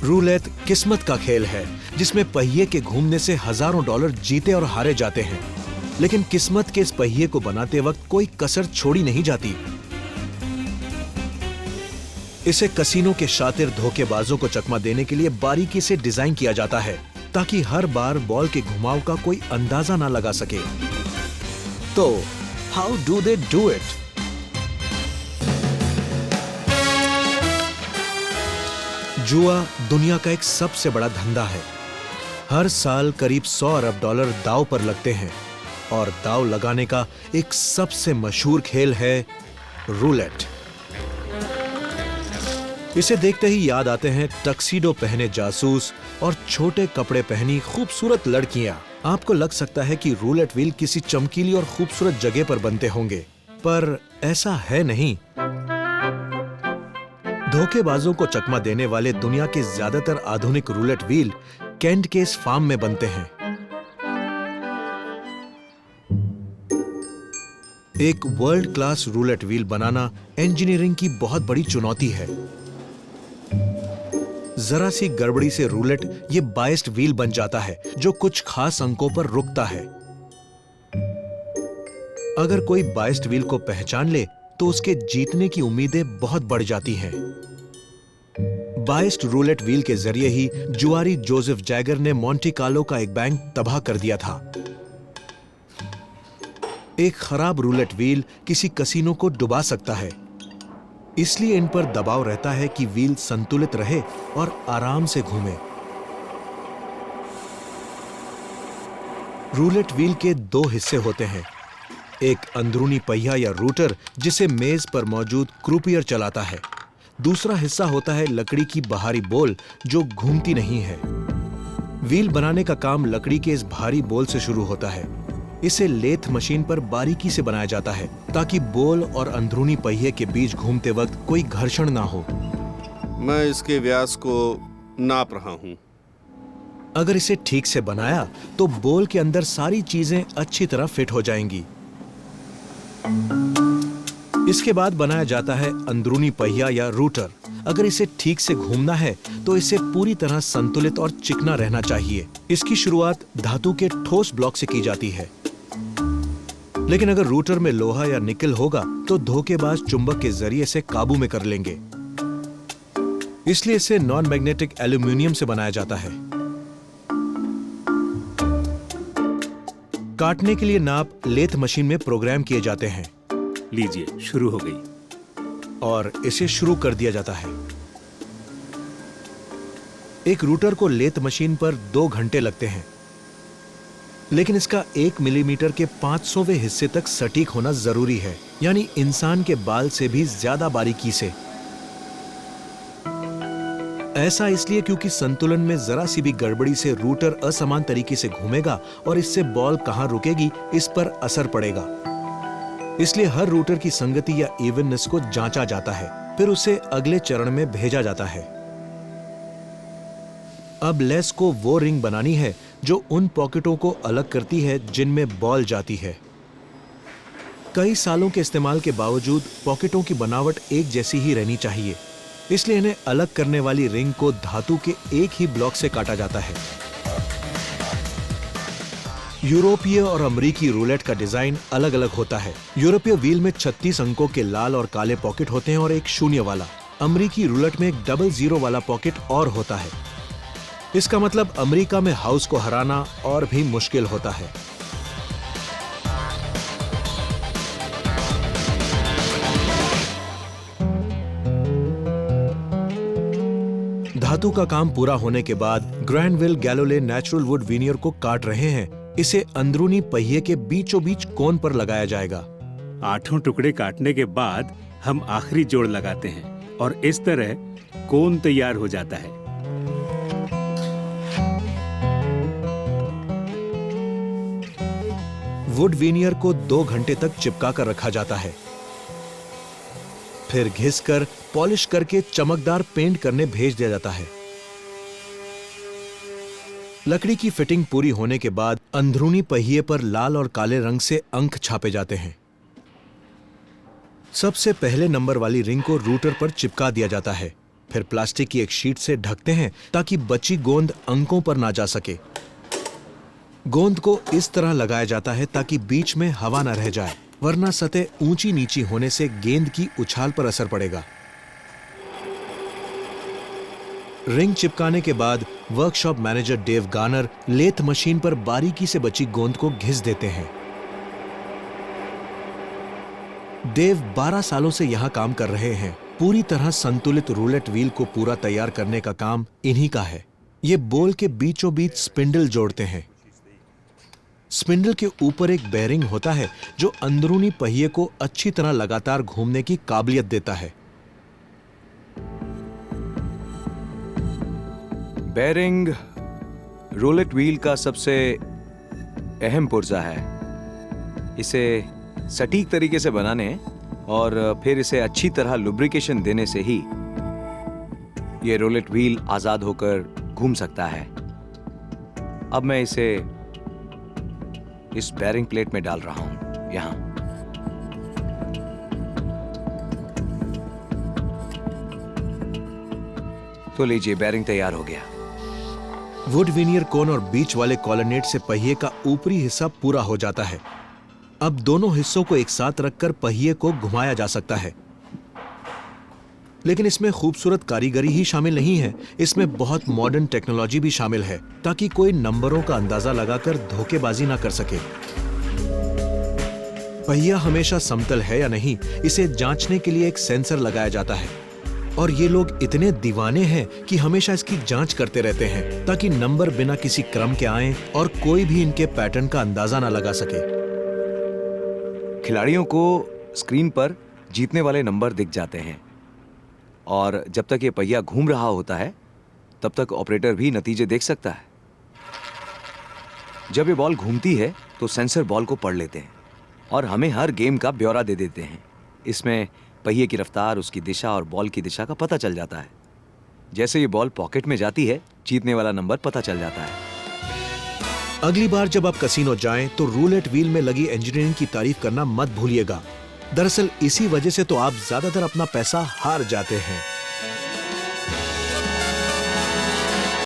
Roulette किस्मत का खेल है जिसमें पहिए के घूमने से हजारों डॉलर जीते और हारे जाते हैं, लेकिन किस्मत के इस पहिए को बनाते वक्त कोई कसर छोड़ी नहीं जाती। इसे कसीनो के शातिर धोखेबाजों को चकमा देने के लिए बारीकी से डिजाइन किया जाता है ताकि हर बार बॉल के घुमाव का कोई अंदाजा ना लगा सके। तो how do they do it? जुआ दुनिया का एक सबसे बड़ा धंधा है। हर साल करीब 100 अरब डॉलर दांव पर लगते हैं और दांव लगाने का एक सबसे मशहूर खेल है रूलेट। इसे देखते ही याद आते हैं टक्सीडो पहने जासूस और छोटे कपड़े पहनी खूबसूरत लड़कियां। आपको लग सकता है कि रूलेट व्हील किसी चमकीली और खूबसूरत जगह पर बनते होंगे, पर ऐसा है नहीं। धोखेबाजों को चकमा देने वाले दुनिया के ज्यादातर आधुनिक रूलेट व्हील केंट के इस फार्म में बनते हैं। एक वर्ल्ड क्लास रूलेट व्हील बनाना इंजीनियरिंग की बहुत बड़ी चुनौती है। जरा सी गड़बड़ी से रूलेट ये बाइस्ड व्हील बन जाता है जो कुछ खास अंकों पर रुकता है। अगर कोई बाइस्ड व्हील को पहचान ले तो उसके जीतने की उम्मीदें बहुत बढ़ जाती हैं। बाइस्ड रूलेट व्हील के जरिए ही जुआरी जोसेफ जैगर ने मोंटे कार्लो का एक बैंक तबाह कर दिया था। एक खराब रूलेट व्हील किसी कसीनो को डुबा सकता है, इसलिए इन पर दबाव रहता है कि व्हील संतुलित रहे और आराम से घूमे। रूलेट व्हील के दो हिस्से होते हैं, एक अंदरूनी पहिया या रूटर जिसे मेज पर मौजूद क्रूपियर चलाता है। दूसरा हिस्सा होता है लकड़ी की बाहरी बोल जो घूमती नहीं है। व्हील बनाने का काम लकड़ी के इस भारी बोल से शुरू होता है। इसे लेथ मशीन पर बारीकी से बनाया जाता है ताकि बोल और अंदरूनी पहिए के बीच घूमते वक्त कोई घर्षण ना हो। मैं इसके व्यास को नाप रहा हूं। अगर इसे ठीक से बनाया तो बोल के अंदर सारी चीजें अच्छी तरह फिट हो जाएंगी। इसके बाद बनाया जाता है अंदरूनी पहिया या रूटर। अगर इसे ठीक से घूमना है तो इसे पूरी तरह संतुलित और चिकना रहना चाहिए। इसकी शुरुआत धातु के ठोस ब्लॉक से की जाती है, लेकिन अगर रूटर में लोहा या निकल होगा तो धोखेबाज चुंबक के जरिए इसे काबू में कर लेंगे। इसलिए इसे नॉन मैग्नेटिक एल्यूमिनियम से बनाया जाता है। काटने के लिए नाप लेथ मशीन में प्रोग्राम किए जाते हैं। लीजिए, शुरू हो गई। और इसे शुरू कर दिया जाता है। एक रूटर को लेथ मशीन पर 2 घंटे लगते हैं, लेकिन इसका 1 मिलीमीटर के 500वें हिस्से तक सटीक होना जरूरी है, यानी इंसान के बाल से भी ज्यादा बारीकी से। ऐसा इसलिए क्योंकि संतुलन में जरा सी भी गड़बड़ी से रूटर असमान तरीके से घूमेगा और इससे बॉल कहां रुकेगी इस पर असर पड़ेगा। इसलिए हर रूटर की संगति या इवननेस को जांचा जाता है, फिर उसे अगले चरण में भेजा जाता है। अब लेस को वो रिंग बनानी है जो उन पॉकेटों को अलग करती है जिनमें बॉल जाती है। कई सालों के इस्तेमाल के बावजूद पॉकेटों की बनावट एक जैसी ही रहनी चाहिए, इसलिए इन्हें अलग करने वाली रिंग को धातु के एक ही ब्लॉक से काटा जाता है। यूरोपीय और अमेरिकी रूलेट का डिजाइन अलग अलग होता है। यूरोपीय व्हील में 36 अंकों के लाल और काले पॉकेट होते हैं और एक शून्य वाला। अमेरिकी रूलेट में एक 00 वाला पॉकेट और होता है। इसका मतलब अमेरिका में हाउस को हराना और भी मुश्किल होता है। धातु का काम पूरा होने के बाद ग्रैंडविल गैलोले नेचुरल वुड वीनियर को काट रहे हैं। इसे अंदरूनी पहिए के बीचों बीच कोन पर लगाया जाएगा। 8 टुकड़े काटने के बाद हम आखिरी जोड़ लगाते हैं और इस तरह कोन तैयार हो जाता है। वुड वीनियर को 2 घंटे तक चिपका कर रखा जाता है, फिर घिसकर पॉलिश करके चमकदार पेंट करने भेज दिया जाता है। लकड़ी की फिटिंग पूरी होने के बाद अंदरूनी पहिए पर लाल और काले रंग से अंक छापे जाते हैं। सबसे पहले नंबर वाली रिंग को रूटर पर चिपका दिया जाता है। फिर प्लास्टिक की एक शीट से ढकते हैं ताकि बची गेंद अंकों पर ना जा सके। गेंद को इस तरह लगाया जाता है ताकि बीच में हवा न रह जाए, वरना सतह ऊंची नीची होने से गेंद की उछाल पर असर पड़ेगा। रिंग चिपकाने के बाद workshop manager Dave Garner lathe machine पर बारीकी से बची गेंद को घिस देते हैं। डेव 12 सालों से यहां काम कर रहे हैं। पूरी तरह संतुलित रूलेट व्हील को पूरा तैयार करने का काम इन्हीं का है। ये बॉल के बीचों बीच स्पिंडल जोड़ते हैं। स्पिंडल के ऊपर एक बेरिंग होता है जो अंदरूनी पहिए को अच्छी तरह लगातार घूमने की काबिलियत देता है। बेरिंग रूलेट व्हील का सबसे अहम पुर्जा है। इसे सटीक तरीके से बनाने और फिर इसे अच्छी तरह लुब्रिकेशन देने से ही यह रूलेट व्हील आजाद होकर घूम सकता है। अब मैं इसे इस बेरिंग प्लेट में डाल रहा हूं, यहां। तो लीजिए, बेरिंग तैयार हो गया। वुड विनियर कोन और बीच वाले कॉलनेट से पहिए का ऊपरी हिस्सा पूरा हो जाता है। अब दोनों हिस्सों को एक साथ रखकर पहिए को घुमाया जा सकता है। लेकिन इसमें खूबसूरत कारीगरी ही शामिल नहीं है, इसमें बहुत मॉडर्न टेक्नोलॉजी भी शामिल है ताकि कोई नंबरों का अंदाजा लगाकर धोखेबाजी ना कर सके। पहिया हमेशा समतल है या नहीं, इसे जांचने के लिए एक सेंसर लगाया जाता है और ये लोग इतने दीवाने हैं कि हमेशा इसकी जांच करते रहते हैं ताकि नंबर बिना किसी क्रम के आएं और कोई भी इनके पैटर्न का अंदाजा ना लगा सके। खिलाड़ियों को स्क्रीन पर जीतने वाले नंबर दिख जाते हैं और जब तक ये पहिया घूम रहा होता है तब तक ऑपरेटर भी नतीजे देख सकता है। जब ये बॉल घूमती है तो सेंसर बॉल को पढ़ लेते हैं और हमें हर गेम का ब्यौरा दे देते हैं। इसमें पहिए की रफ्तार, उसकी दिशा और बॉल की दिशा का पता चल जाता है। जैसे ये बॉल पॉकेट में जाती है, जीतने वाला नंबर पता चल जाता है। अगली बार जब आप कसिनो जाएं तो रूलेट व्हील में लगी इंजीनियरिंग की तारीफ करना मत भूलिएगा। दरअसल इसी वजह से तो आप ज्यादातर अपना पैसा हार जाते हैं।